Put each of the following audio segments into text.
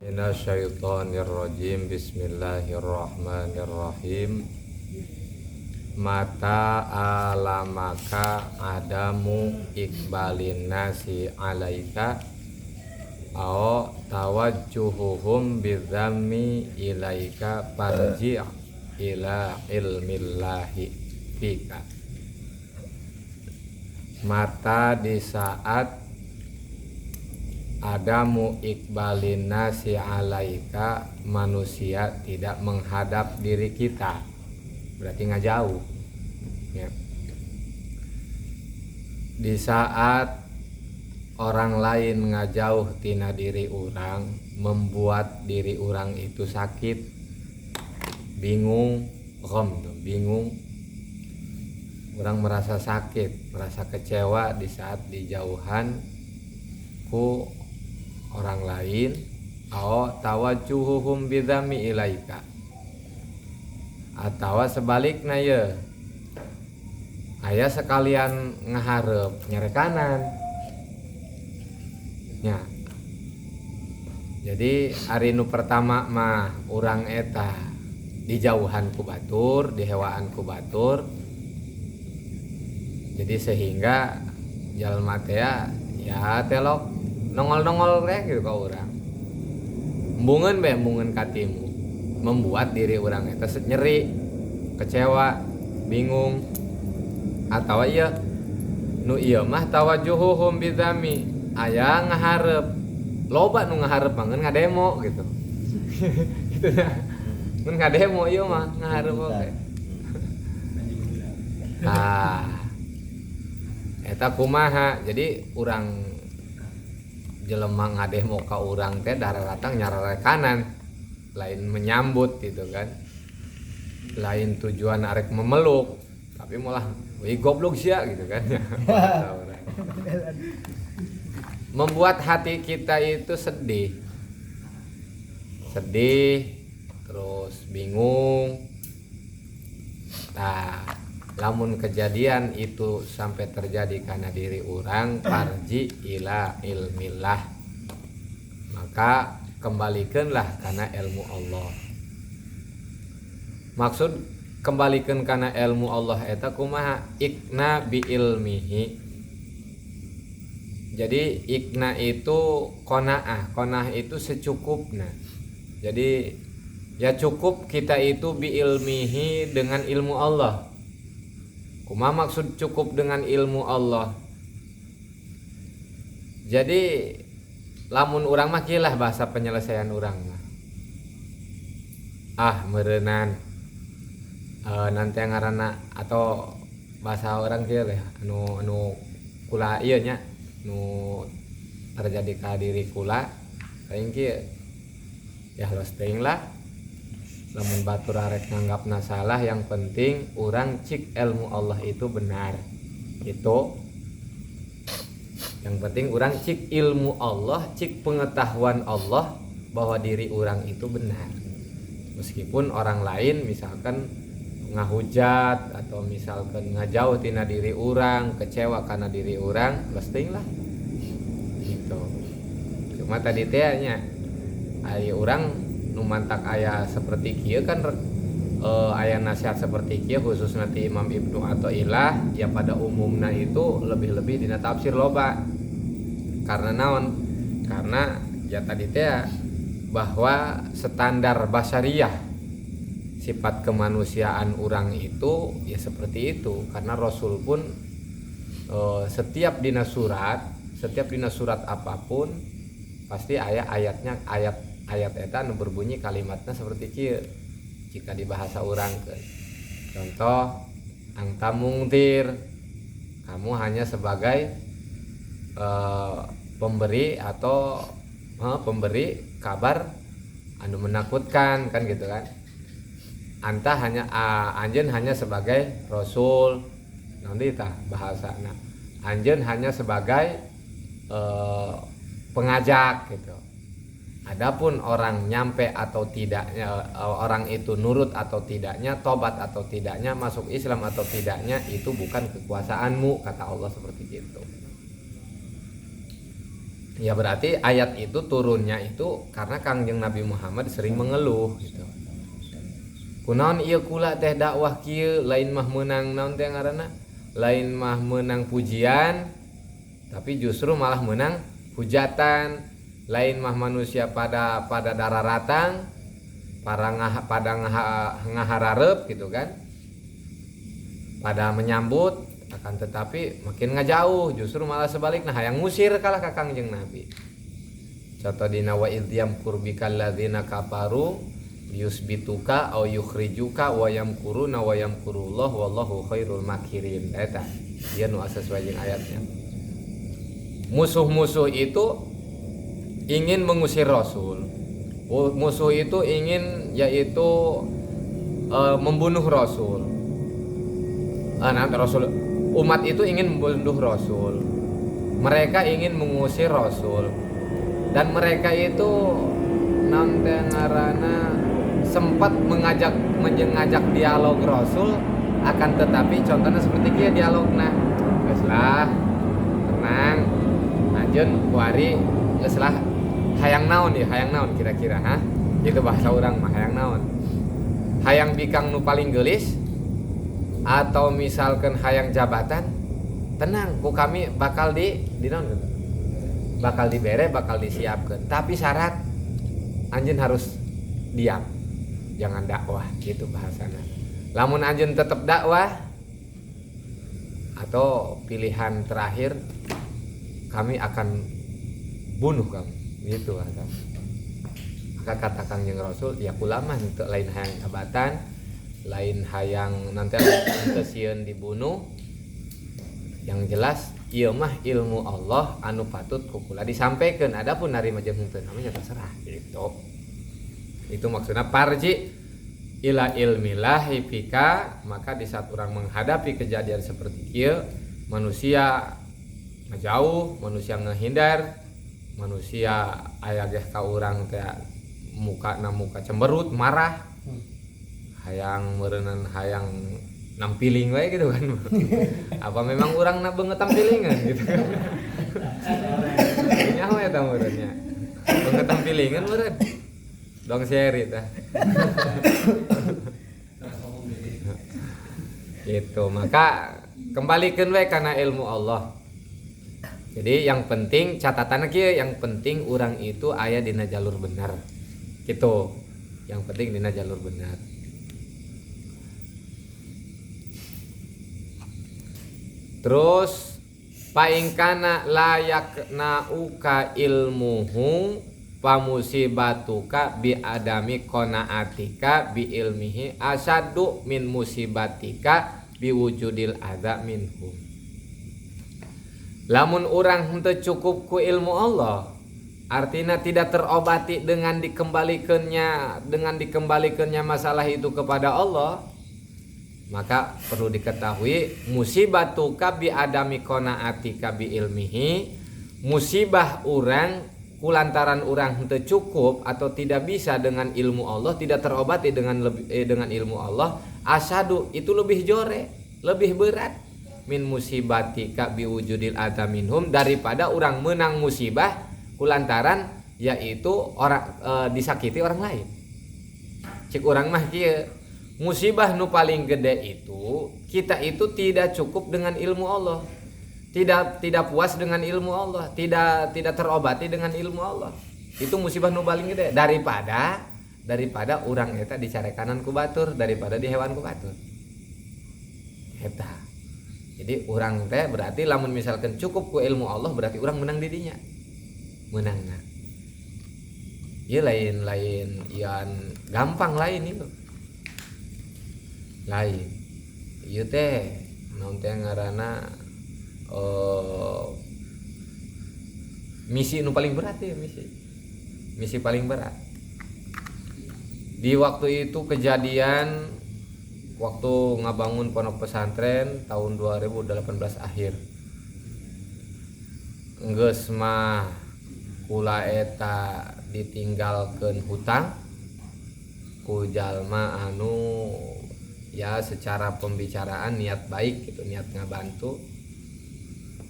Minasyaitonirrajim. Bismillahirrahmanirrahim. Mata alamaka adamu ikbalin nasi alaika aw tawajjuhuhum bidzammi ilaika farji' ila ilmillahi fika. Mata di saat adamu ikbalin nasi alaika, manusia tidak menghadap diri kita, berarti ngajauh ya. Di saat orang lain ngajauh tina diri orang, membuat diri orang itu sakit, bingung, bingung, orang merasa sakit, merasa kecewa di saat dijauhan ku orang lain, atau tawajjuhuhum bidzami ilaika, atau sebaliknya ya aya sekalian ngaharep nyere kanan ya. Jadi hari nu pertama mah urang eta dijauhan ku batur, dihewaan ku batur, jadi sehingga jalma teh ya telok nongol-nongol kayak gitu ke orang, embungeun katimu, membuat diri orang itu nyeri, kecewa, bingung. Atau iya nu iya mah tawajuhuhum bidzami, aya ngaharep, loba nu ngaharep mah ngeun ngademo gitu. Gitu ya. Ngeun ngademo ieu mah ngaharep oke. Eta kumaha, jadi urang jelema ngademo ka urang teh daratang nyarere kanan, lain menyambut gitu kan, lain tujuan arek memeluk, tapi malah wih goblok sia gitu kan. Membuat hati kita itu sedih, terus bingung. Nah, lamun kejadian itu sampai terjadi karena diri orang, farji ila ilmillah, maka kembalikanlah karena ilmu Allah. Maksud kembalikan karena ilmu Allah eta kumaha? Ikna bi ilmihi. Jadi ikna itu qanaah itu secukupnya. Jadi ya cukup kita itu bi ilmihi, dengan ilmu Allah. Kumaha maksud cukup dengan ilmu Allah? Jadi lamun urang mah kieu lah bahasa penyelesaian urang mah. Meureunnan nanti ngaranna, atau bahasa orang kieu teh anu kula ieu nya nu terjadi ka diri kula teuing kieu. Ya los teuing lah. Lamun batur arek nganggapna salah, yang penting urang cik ilmu Allah itu benar. Itu yang penting urang cik ilmu Allah, cik pengetahuan Allah bahwa diri urang itu benar. Meskipun orang lain misalkan ngahujat atau misalkan ngajauh tina diri urang, kecewa karena diri urang, lesting lah. Gitu. Cuma tadi teh nya ari urang nu mantak aya seperti kieu kan, aya nasihat seperti kieu khusus nanti Imam Ibnu Athaillah ya, pada umumna itu lebih-lebih dina tafsir loba. Karena naon? Karena ya tadi teh bahwa standar basyariah, sifat kemanusiaan orang itu ya seperti itu. Karena Rasul pun setiap dina surat apapun pasti ayatnya ayat eta nu berbunyi kalimatnya seperti kieu jika di bahasa urang. Contoh, anta mungtir, kamu hanya sebagai pemberi atau pemberi kabar anu menakutkan kan gitu kan. Anta hanya anjeun hanya sebagai rasul, nanti tah bahasana anjeun hanya sebagai pengajak gitu. Adapun orang nyampe atau tidaknya, orang itu nurut atau tidaknya, tobat atau tidaknya, masuk Islam atau tidaknya, itu bukan kekuasaanmu, kata Allah seperti itu. Ya berarti ayat itu turunnya itu karena Kangjeng Nabi Muhammad sering mengeluh gitu. Kunaon ieu kula teh dakwah kieu lain mah menang naon teh ngaranna? Lain mah menang pujian tapi justru malah menang hujatan. Lain mah manusia pada dararatang pada ngaharareup gitu kan. Pada menyambut akan tetapi makin ngajauh, justru malah sebaliknya hayang ngusir kalah ka Kangjeng Nabi. Contoh dina wa idzam kurbikal ladzina kafaru yusbituka au yukhrijuka wa yamkuruna wa yamkurullah wallahu khairul makirin. Eta ieu nu sesuai jeung ayatnya. Musuh-musuh itu ingin mengusir Rasul. Musuh itu ingin yaitu membunuh Rasul. Rasul, umat itu ingin membunuh Rasul. Mereka ingin mengusir Rasul. Dan mereka itu nanti ngarana sempat mengajak dialog Rasul, akan tetapi contohnya seperti kia dialogna. Geuslah tenang. Anjeun kuari geuslah hayang naon kira-kira Itu bahasa orang mah hayang naon. Hayang bikang nu paling geulis atau misalkan hayang jabatan, tenang ku kami bakal bakal dibere, bakal disiapkan, tapi syarat anjeun harus diam, jangan dakwah, gitu bahasana. Lamun anjeun tetap dakwah atau pilihan terakhir kami akan bunuh kamu, gitu bahasa. Maka kata Kangjeng Rasul, ya ulama untuk lain hayang jabatan, lain hayang nanti sieun dibunuh. Yang jelas ieu mah ilmu Allah anu patut kukula disampaikan. Adapun narima jeung henteu namanya terserah gitu. Itu maksudnya parji ila ilmillahi fika. Maka di saat orang menghadapi kejadian seperti ieu, manusia ngejauh, manusia ngehindar, manusia aya geh ka urang teh muka cemberut, marah, hayang meureunnan hayang nampiling wae gitu kan. Apa memang urang na beungeut tampilingan gitu kan. Nyaho eta meureunnya. Beungeut tampilingan meureun. Dong seri tah. Gitu, maka kembalikan wae kana ilmu Allah. Jadi yang penting catatan kieu, yang penting urang itu aya dina jalur benar. Gitu. Yang penting dina jalur benar. Terus paingkana layak nauka ilmuhu pamusibatuka bi adami qanaatika bi ilmihi asaddu min musibatika bi wujudil adza minhu. Lamun urang henteu cukup ku ilmu Allah, artinya tidak terobati dengan dikembalikannya masalah itu kepada Allah, maka perlu diketahui musibatuka bi adami qanaatika bi ilmihi, musibah urang kulantaran urang henteu cukup atau tidak bisa dengan ilmu Allah, tidak terobati dengan ilmu Allah, asadu itu lebih jore, lebih berat min musibatika bi wujudil adza minhum, daripada urang menang musibah kulantaran yaitu orang disakiti orang lain. Cik urang mah kieu, musibah nu paling gede itu kita itu tidak cukup dengan ilmu Allah, tidak puas dengan ilmu Allah, tidak terobati dengan ilmu Allah. Itu musibah nu paling gede daripada urang eta dicarekanan ku batur, daripada di hewan ku batur. Eta. Jadi urang teh berarti lamun misalkan cukup ku ilmu Allah berarti urang menang di dinya. Menangna. Ieu lain ian gampang lain itu. Lain. Ieu teh naon teh ngaranna misi nu paling berat ya, misi paling berat. Di waktu itu kejadian waktu ngabangun pondok pesantren tahun 2018 akhir. Geus mah kula eta ditinggalkeun hutang ku jalma anu ya secara pembicaraan niat baik gitu, niat ngabantu.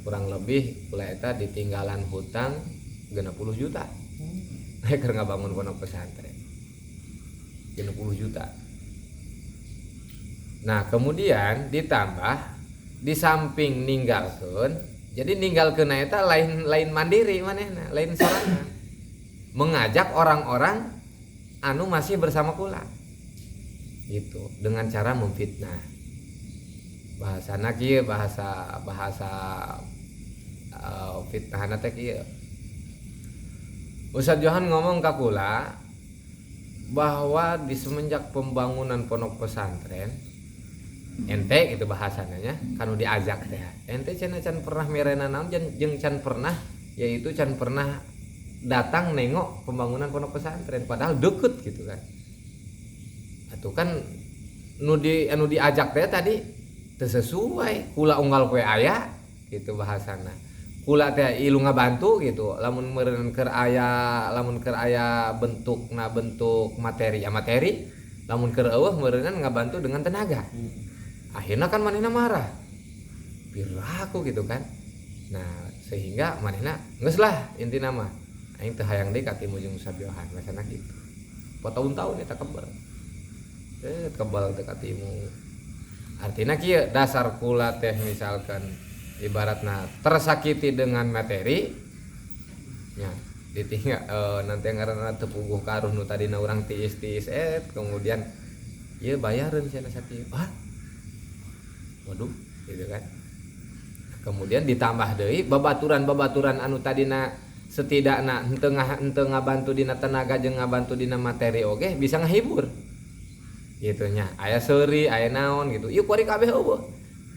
Kurang lebih kula eta ditinggalan hutang 60 juta. Keur ngabangun pondok pesantren 60 juta. Nah kemudian ditambah di samping ninggalkeun, jadi ninggalkeun eta lain mandiri manehna, lain sorangan, mengajak orang-orang anu masih bersama kula gitu dengan cara memfitnah. Bahasana kieu bahasa fitnahna teh kieu. Ustaz Johan ngomong ka kula bahwa di semenjak pembangunan pondok pesantren ente gitu bahasananya kanu diajak teh ente can pernah merena naon jeung can pernah yaitu can pernah datang nengok pembangunan pondok pesantren padahal deket gitu kan. Atuh kan anu diajak teh tadi teu sesuai kula unggal poe aya gitu bahasana. Kula teh ilu ngabantu gitu lamun meureun keur aya bentukna bentuk materi ya materi, lamun keur eueuh meureunna ngabantu dengan tenaga. Akhirnya kan manehna marah. Piraku gitu kan. Nah, sehingga manehna geus lah intina mah aing teu hayang deui ka timu jeung sabiohan masana gitu. Potahun-tahun eta kebal. Kebal teh ka timu. Artina kieu dasar kula teh misalkan ibaratna tersakiti dengan materi nya ditinggal nanti ngaranna teu puguh karuh nu tadina urang tiis-tiis kemudian ieu bayareun cenah sakieu. Waduh gitu kan. Kemudian ditambah deui babaturan anu tadina setidakna henteu ngabantu dina tenaga jeung ngabantu dina materi oge bisa ngahibur gitu nya. Aya seuri aya naon gitu ieu kuari kabeh eueuh.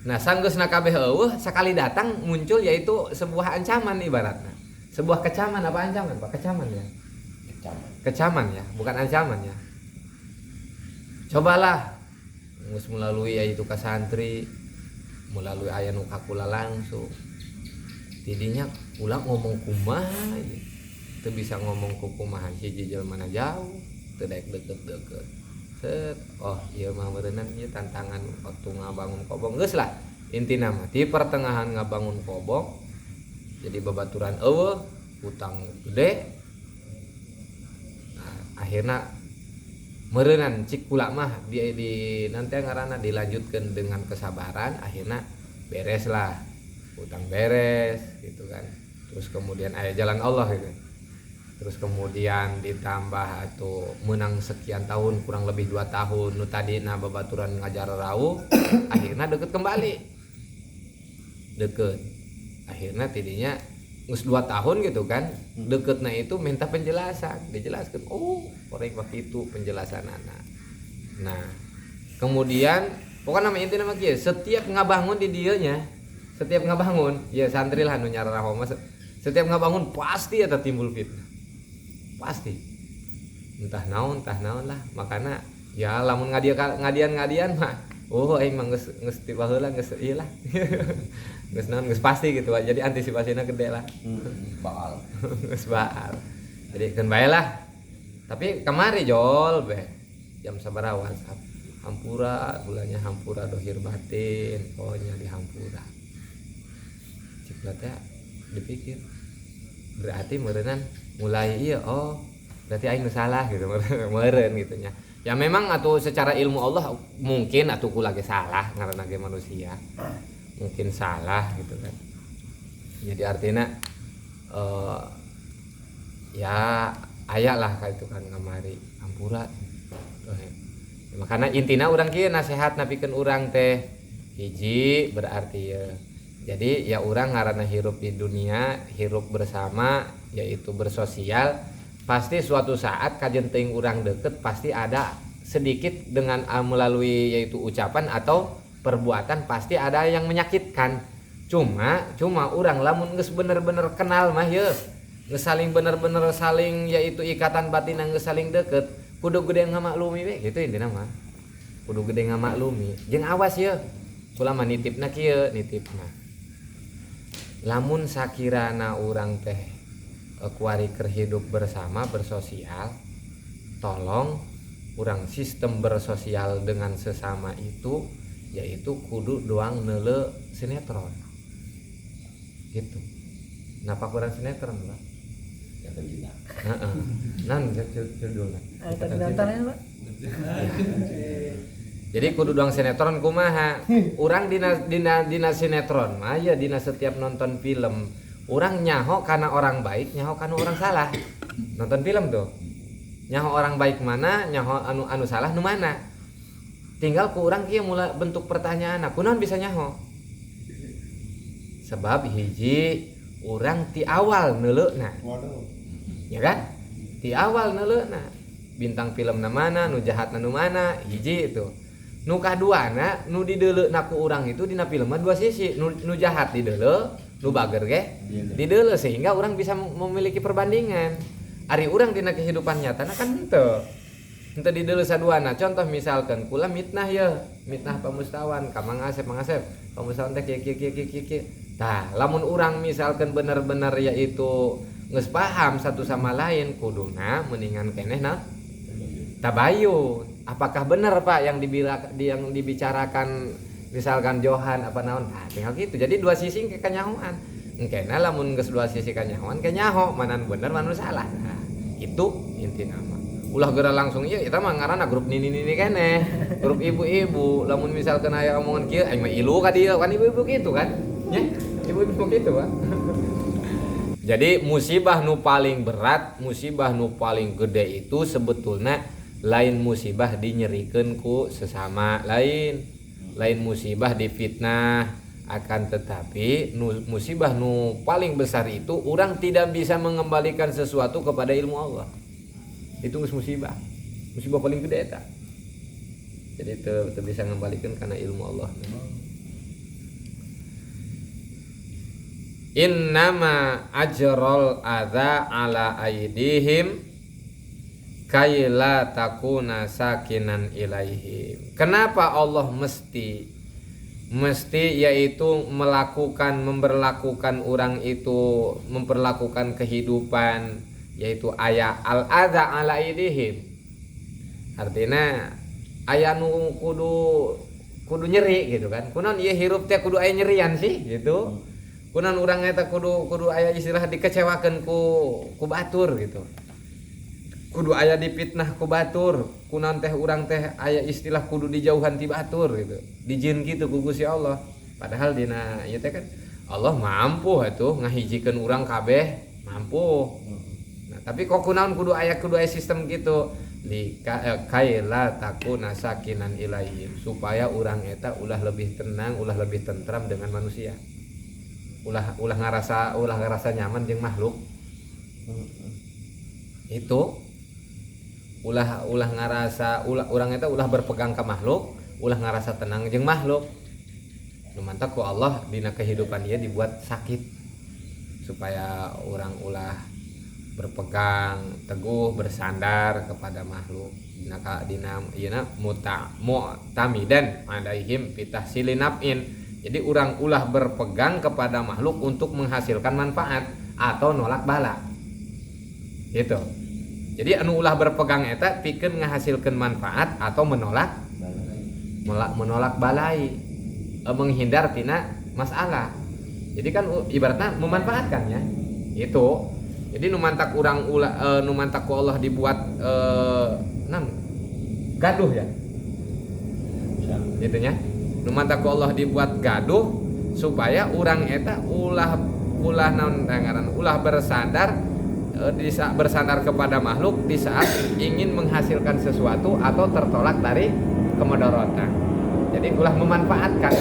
Nah sanggeusna kabeh eueuh sakali datang muncul yaitu sebuah ancaman ibaratna. Sebuah kecaman apa ancaman Pak? Kecaman ya. Kecaman ya, bukan ancaman ya. Cobalah geus melalui yaitu ka santri, melalui aya nu kakula langsung. Tidinya ulah ngomong kumaha ya. Teu bisa ngomong ku kumaha hiji jelema jauh, teu daek deukeut-deukeut. Oh ieu mah meureunna ieu tantangan waktu ngabangun kobong geus lah. Intina mah di pertengahan ngabangun kobong jadi babaturan eueuh, utang gede. Nah, akhirna meureunnan cik kula mah di nanti ngaranna dilanjutkeun dengan kesabaran, akhirna beres lah, utang beres gitu kan. Terus kemudian aya jalan Allah gitu. Terus kemudian ditambah atuh menang sekian tahun kurang lebih 2 tahun nu tadina babaturan ngajar rawuh akhirna deket kembali. Deket. Akhirna tidinya geus 2 tahun gitu kan. Deketna itu minta penjelasan, dijelaskan oh korek waktu itu penjelasanana. Nah, kemudian pokoknya nama inti nama kieu setiap ngabangun di dieu nya, setiap ngabangun ya santri lah nu nyararah mah setiap ngabangun pasti ada timbul fitnah. Pasti. Entah naon lah, makana ya lamun ngadian mah oh aing mah geus ti baheula geus ieu lah. Geus naon geus pasti gitu. Jadi antisipasina gede lah. Baal. Geus baal. Jadi keun bae lah. Tapi kamari jol beh. Jam sabaraha WhatsApp. Hampura, gulanya hampura dohir batin, pokoknya di hampura. Cik teh dipikir. Berarti meureunnan mulai iya oh berarti aing nu salah gitu meureun gitu nya. Ya memang atuh secara ilmu Allah mungkin atuh kula ge salah ngaranna ge manusia. Mungkin salah gitu kan. Jadi artinya ya aya lah ka itu kan ngamari hampura. Makanya intina urang kieu nasehat napikeun urang teh hiji berarti ya. Jadi ya urang ngaranna hirup di dunia, hirup bersama yaitu bersosial, pasti suatu saat kajen teuing urang deket pasti ada sedikit dengan melalui yaitu ucapan atau perbuatan pasti ada yang menyakitkan. Cuma urang lamun geus bener-bener kenal mah ye, geus saling bener-bener saling yaitu ikatan batin geus saling deket, kudu gede ngamaklumi we gitu intina mah. Kudu gede ngamaklumi. Jeung awas ye. Kula mah nitipna kieu, nitipna. Lamun sakirana urang teh kuari keur hidup bersama bersosial, tolong urang sistem bersosial dengan sesama itu yaitu kudu doang neule sinetron. Gitu. Napa kurang sinetron, Pak? Ikatan cinta. Heeh. Nan judulna. Tadi nontonnya Pak. Jadi kudu doang sinetron kumaha. Urang dina sinetron mah ya dina setiap nonton film, urang nyaho karena orang baik, nyaho karena orang salah. Nonton film tuh. Nyaho orang baik mana, nyaho anu salah nu mana. Tinggal ku urang kieu mulai bentuk pertanyaan, kunaon bisa nyaho? Sebab hiji urang ti awal neuleuna. Ya kan? Ti awal neuleuna. Bintang filmna mana, nu jahatna nu mana, hiji itu. Nu kaduana, nu dideuleuna ku urang itu dina film mah dua sisi, nu jahat dideuleu, nu bager ge dideuleu sehingga urang bisa memiliki perbandingan. Ari urang dina kehidupan nyatana kan henteu. Henteu dideuleu saduana. Contoh misalkan kula mitnah ya, mitnah pamustawan ka Mang Asep, pamustawan teh kieu. Tah, lamun urang misalkan bener-bener yaitu geus paham satu sama lain, kuduna mendingan keneh nah tabayun. Apakah benar Pak yang dibicarakan misalkan Johan apa naon? Nah, tinggal gitu. Jadi dua sisi kenyahoan. Engkena lamun geus dua sisi kenyahoan kenyaho mana bener mana salah. Nah, itu inti nama. Ulah geura langsung ieu eta mah ngaranna grup nini keneh. Grup ibu-ibu. Lamun misalkan aya omongan kieu aya mah ilu ka dieu kan ibu-ibu gitu kan. Nya, ibu-ibu gitu, Pak. Jadi musibah nu paling berat, musibah nu paling gede itu sebetulnya lain musibah dinyerikeun ku sesama lain musibah difitnah, akan tetapi musibah nu paling besar itu orang tidak bisa mengembalikan sesuatu kepada ilmu Allah. Itu musibah paling gede eta. Jadi itu bisa mengembalikan karena ilmu Allah. Innama ajrol adza ala aidihim kaila takuna sakinan ilaihim. Kenapa Allah mesti yaitu memberlakukan orang itu, memperlakukan kehidupan yaitu aya al-adza ala aidihim. Artinya aya nu kudu nyeri gitu kan. Kunaon ieu hirup teh kudu aya nyerian sih gitu. Kunaon urang eta kudu aya istilah dikecewakeun ku batur gitu. Kudu aya dipitnah ku batur, kunaon teh urang teh aya istilah kudu dijauhan ti batur gitu. Dijieun kitu ku Gusti Allah. Padahal dina ieu teh kan Allah mampu atuh ngahijikeun urang kabeh, mampu. Nah, tapi kok kunaon kudu aya sistem gitu. Kaila takuna sakinan ilaihim, supaya urang eta ulah lebih tenang, ulah lebih tentram dengan manusia. Ulah ngarasa nyaman jeung makhluk. Itu ulah ngarasa urang eta ulah berpegang ke makhluk, ulah ngarasa tenang jeung makhluk. Nu mantap ku Allah dina kehidupan ieu dibuat sakit supaya urang ulah berpegang teguh bersandar kepada makhluk. Dina ieuna mu'tamidan alaihim pitahsilin naf'in. Jadi urang ulah berpegang kepada makhluk untuk menghasilkan manfaat atau nolak bala. Gitu. Jadi anu ulah berpegang eta pikeun ngahasilkeun manfaat atau menolak balai, menghindar tina masalah. Jadi kan ibaratnya memanfaatkannya. Itu. Jadi nu mantak urang ulah nu mantak ku Allah dibuat gaduh ya. Gitu nya. Nu mantak ku Allah dibuat gaduh supaya urang eta ulah bersandar kepada makhluk di saat ingin menghasilkan sesuatu atau tertolak dari kemudaratan. Jadi ulah memanfaatkan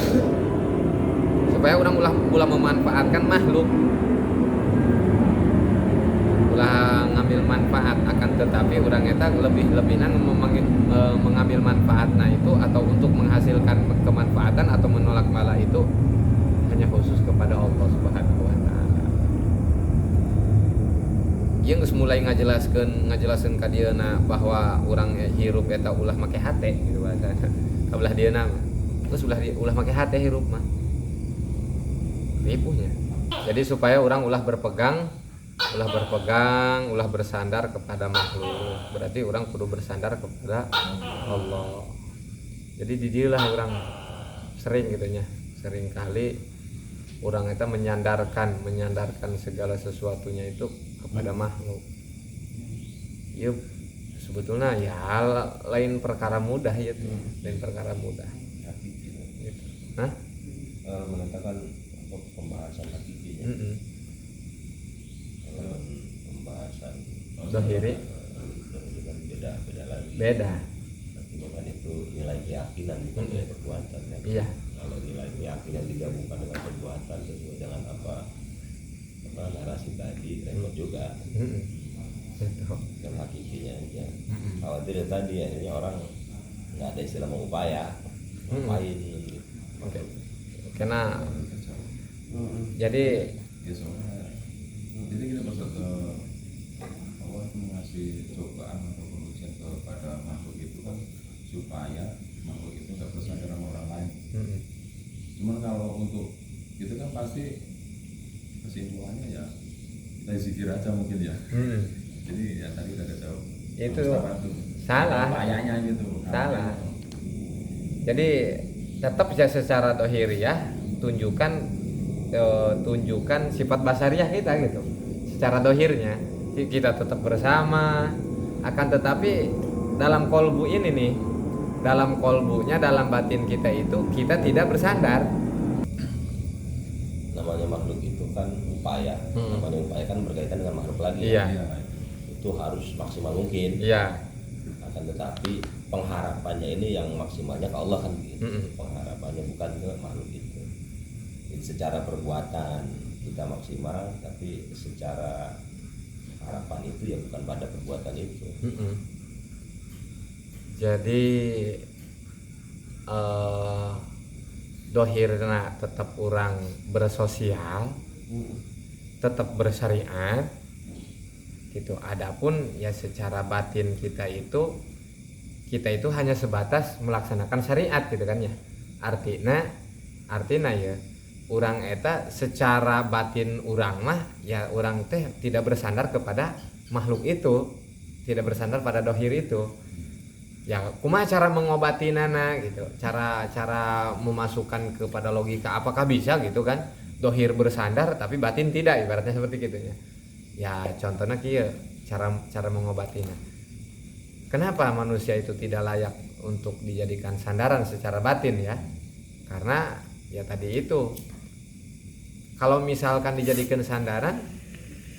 supaya orang ulah memanfaatkan makhluk, ulah ngambil manfaat, akan tetapi orang eta lebih-lebihan mengambil manfaatnya itu atau untuk menghasilkan kemanfaatan atau menolak bala itu hanya khusus kepada Allah Subhanahu wa taala. Yang geus mulai ngajelaskeun ka dieuna bahwa urang hirup eta ulah make hate gitu bahasa. Kabelah dieuna mah. Terus ulah make hate hirup mah. Ripuhnya. Jadi supaya urang ulah berpegang, ulah bersandar kepada makhluk. Berarti urang kudu bersandar kepada Allah. Jadi di dieulah urang sering gitu nya. Sering kali urang eta menyandarkan segala sesuatunya itu kepada makhluk. Ya sebetulnya ya lain perkara mudah ya tuh, lain perkara mudah. Gitu. Hah? Menandakan pembahasan hakikinya. Pembahasan Dohiri kan beda lagi. beda. Bukan itu nilai keyakinan bukan nilai perbuatan kan. Iya. Kalau nilai keyakinan digabungkan dengan perbuatan sesuai dengan apa narasi tadi repot juga. Gitu. Yang hakikinya aja. Khawatir tadi akhirnya orang nggak ada istilah mengupaya, ngapain gitu. Oke. Karena jadi Ya soalnya jadi kita masuk ke Allah itu mengasih cobaan ataupun ujian kepada makhluk itu kan supaya makhluk itu nggak bersandar sama orang lain. Cuman kalau untuk itu kan pasti kesimpulannya ya kita zikir aja mungkin ya. Jadi ya tadi udah kejawab. Itu itu salah. upayanya gitu. Salah. Jadi tetap ya secara dohiriyah tunjukkan sifat basariah kita gitu. Secara dohirnya kita tetap bersama, akan tetapi dalam kolbu ini nih, dalam kolbunya, dalam batin kita itu kita tidak bersandar. Namanya makhluk itu kan upaya. Namanya upaya kan berkaitan dengan makhluk lagi. Iya. Itu harus maksimal mungkin. Iya. Akan tetapi pengharapannya ini yang maksimalnya ke Allah kan gitu. Pengharapannya bukan ke makhluk itu. Jadi secara perbuatan kita maksimal, tapi secara harapan itu ya bukan pada perbuatan itu. Jadi dohirna tetap orang bersosial, tetap bersyariat gitu. Adapun ya secara batin kita itu hanya sebatas melaksanakan syariat gitu kan ya. Artinya ya urang eta secara batin urang mah ya urang teh tidak bersandar kepada makhluk itu, tidak bersandar pada dohir itu. Ya kumaha cara mengobatinana gitu, cara memasukkan kepada logika, apakah bisa gitu kan dohir bersandar tapi batin tidak, ibaratnya seperti gitu ya. Ya contohnya kieu cara mengobatinya. Kenapa manusia itu tidak layak untuk dijadikan sandaran secara batin ya? Karena ya tadi itu, kalau misalkan dijadikan sandaran,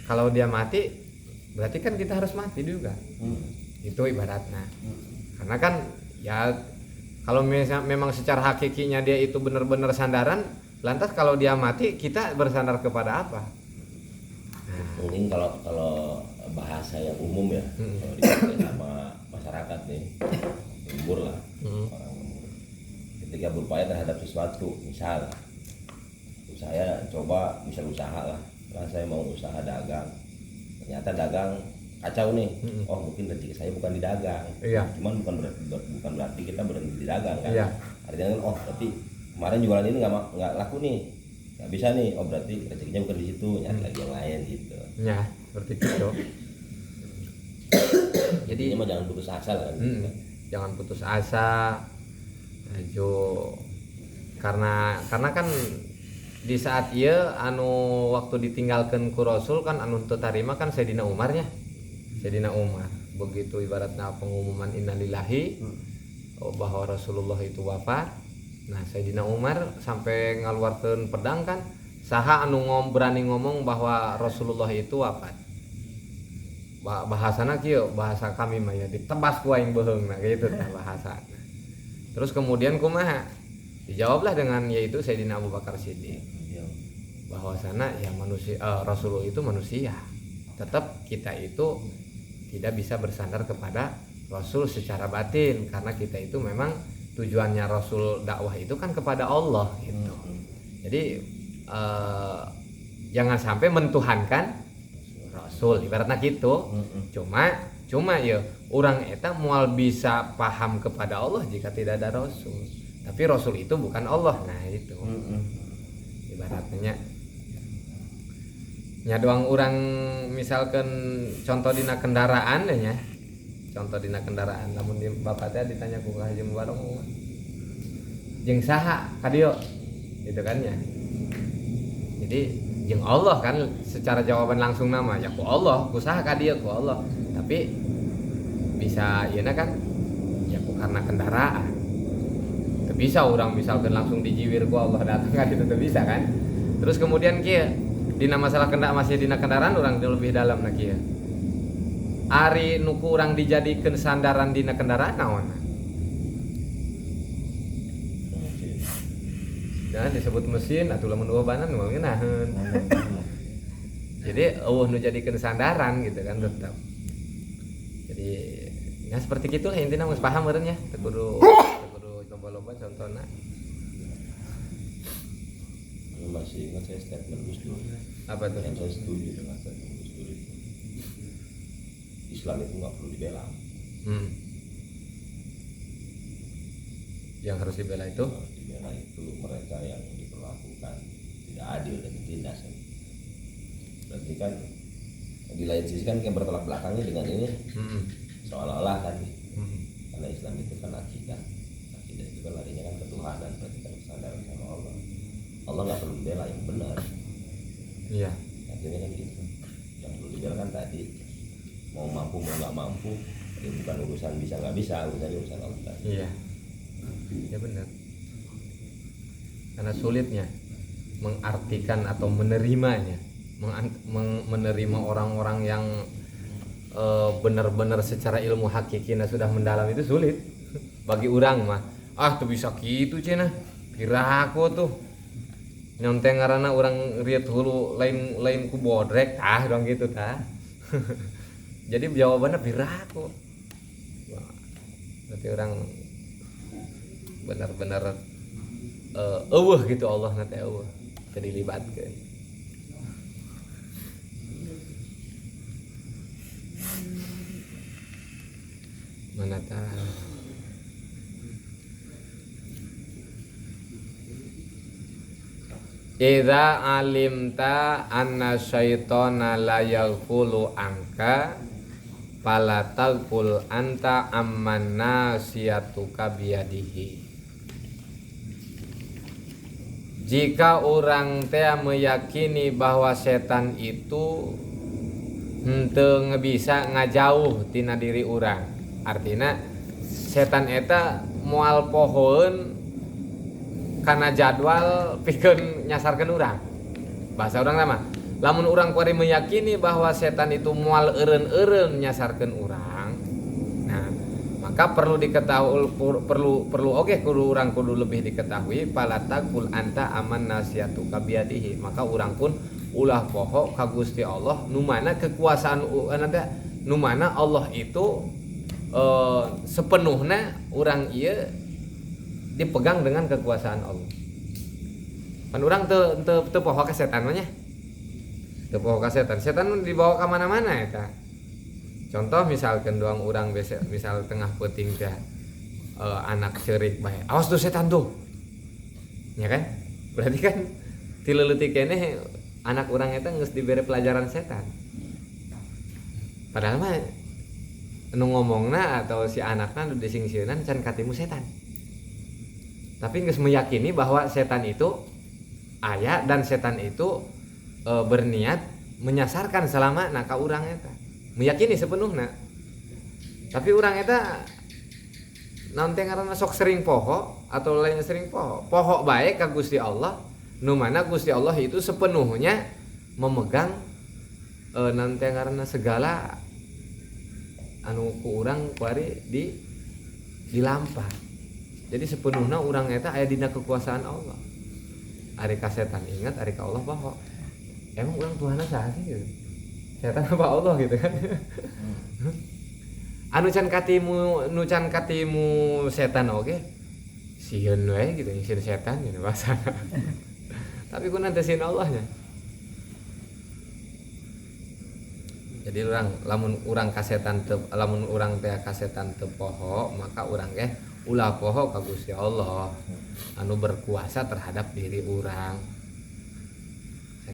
kalau dia mati berarti kan kita harus mati juga. Itu ibaratnya. Karena kan ya kalau memang secara hakikinya dia itu benar-benar sandaran, lantas kalau dia mati kita bersandar kepada apa? Mungkin kalau bahasa yang umum ya, kalau dipakai sama masyarakat nih, lembur lah, orang lembur. Ketika berupaya terhadap sesuatu, misal saya coba misal usaha lah, saya mau usaha dagang, ternyata dagang kacau nih. Oh mungkin rezeki saya bukan di dagang. Iya. Cuman bukan berarti kita berhenti di dagang kan. Iya. Artinya kan oh berarti kemarin jualan ini nggak laku nih, nggak bisa nih. Oh berarti rezekinya bukan di situ, nyari lagi yang lain gitu. Ya seperti itu. Jadi Jadi jangan putus asa lah kan. Jangan putus asa. Ajo karena kan di saat ieu waktu ditinggalkan ku Rasul kan anu teu tarima kan Sayyidina Umarnya. Sayyidina Umar begitu ibaratnya pengumuman innalillahi bahwa Rasulullah itu wafat. Nah Sayyidina Umar sampai ngaluarkeun pedang kan, saha anu berani ngomong bahwa Rasulullah itu wafat. Bahasana kieu, bahasa kami mah ya ditebas ku aing beheungna gitu tah bahasana. Terus kemudian kumaha? Dijawablah dengan yaitu Sayyidina Abu Bakar Siddiq. Bahwasana ya manusia Rasulullah itu manusia. Tetap kita itu tidak bisa bersandar kepada Rasul secara batin karena kita itu memang tujuannya Rasul dakwah itu kan kepada Allah gitu. Jadi jangan sampai mentuhankan Rasul ibaratnya gitu. Cuma ya orang eta mual bisa paham kepada Allah jika tidak ada Rasul. Tapi Rasul itu bukan Allah. Nah itu ibaratnya nya doang orang misalkan contoh dina kendaraan deh nya. Contoh dina kendaraan namun bapak teh ditanya ku Haji Mubarok jeung saha ka dieu gitu kan ya. Jadi jeung Allah kan secara jawaban langsung nama ya ku Allah, ku saha ka dieu ku Allah. Tapi bisa ieu kan ya ku karena kendaraan. Teu bisa orang misalkan langsung dijiwir ku Allah datang kan itu teu bisa kan. Terus kemudian kieu dina masalah masih dina kendaraan orang lebih dalam na kieu. Ari nuku urang dijadikeun sandaran dina kendaraan naon? Nah, disebut mesin atuh lamun eueuh banan mah ngeunaheun. Jadi eueuh nu jadikeun sandaran gitu kan tetap. Jadi ya seperti gitulah intina geus paham meureun ya. Teu kudu lomba-lomba contohna. Masih ingat saya statement Gus Dur. Apa tuh? Yang saya setuju dengan statement Gus Dur itu. Islam itu nggak perlu dibela. Yang harus dibela itu? Harus dibela itu mereka yang diperlakukan tidak adil dan ditindas. Berarti kan di lain sisi kan yang bertolak belakangnya dengan ini seolah-olah kan karena Islam itu kan akidah itu kan larinya kan ketuhanan, berarti kan kesadaran sama Allah. Allah nggak perlu dibela, yang benar. Iya. Akhirnya kan gitu. Yang perlu dibela kan tadi mau mampu mau nggak mampu, ini bukan urusan bisa nggak bisa, urusan Allah tadi. Iya. Ya benar. Karena sulitnya mengartikan atau menerimanya, menerima orang-orang yang benar-benar secara ilmu hakikina sudah mendalam itu sulit. Bagi orang mah, tuh bisa gitu cenah. Piraku tuh. Nyonteng ngaranna urang riet hulu lain ku bodrek dong gitu tah. Jadi jawabannya piraku. Berarti orang benar-benar eueuh gitu Allah na teh eueuh teu dilibatkeun. Mana tah Idza alimta anna syaitana la yaghfulu anka fala taqul anta amman nasiyatuka biyadihi. Jika orang teh meyakini bahwa setan itu henteu bisa ngajauh tina diri orang. Artinya setan eta moal pohoeun karena jadwal pikeun nyasarkeun urang. Bahasa urang nama, lamun urang kuari meyakini bahwa setan itu moal eureun-eureun nyasarkeun urang. Nah, maka perlu diketahui perlu oge kudu urang kudu lebih diketahui palatakul anta aman nasiatuka biadihi. Maka urang pun ulah poho ka Gusti Allah nu mana kekuasaan nu mana Allah itu sepenuhna urang ieu dipegang dengan kekuasaan Allah. Pan urang teu poho ka setan mah nya. Teu poho ka setan. Setan dibawa ka mana-mana eta. Contoh misalkan doang urang misal tengah peuting teh anak ceurik bae. Awas tuh setan tuh. Ya kan? Berarti kan ti leuletik keneh anak urang eta geus dibere pelajaran setan. Padahal mah nu ngomongna atau si anakna nu disingsieunan can katimu setan. Tapi geus meyakini bahwa setan itu aya dan setan itu berniat menyasarkan selama ka urang eta. Meyakini sepenuhna. Tapi urang eta naon teh ngaranna sok sering poho atau lain sering poho. Poho bae ka Gusti Allah, nu mana Gusti Allah itu sepenuhnya memegang naon teh ngaranna segala anu ku urang kuari dilampah. Jadi sepenuhnya urang eta aya dina kekuasaan Allah. Ari ka setan ingat, ari ka Allah poho. Emang urang Tuhanna saha sih gitu? Setan apa Allah gitu kan? Anu can katimu setan oge. Sieun we gitu sieun setan gitu bahasa. Tapi kunaon teh sieun Allahnya. Jadi lamun urang ka setan lamun urang teh ka setan teu poho, maka urang ge ulah poho ka Gusti Allah anu berkuasa terhadap diri urang.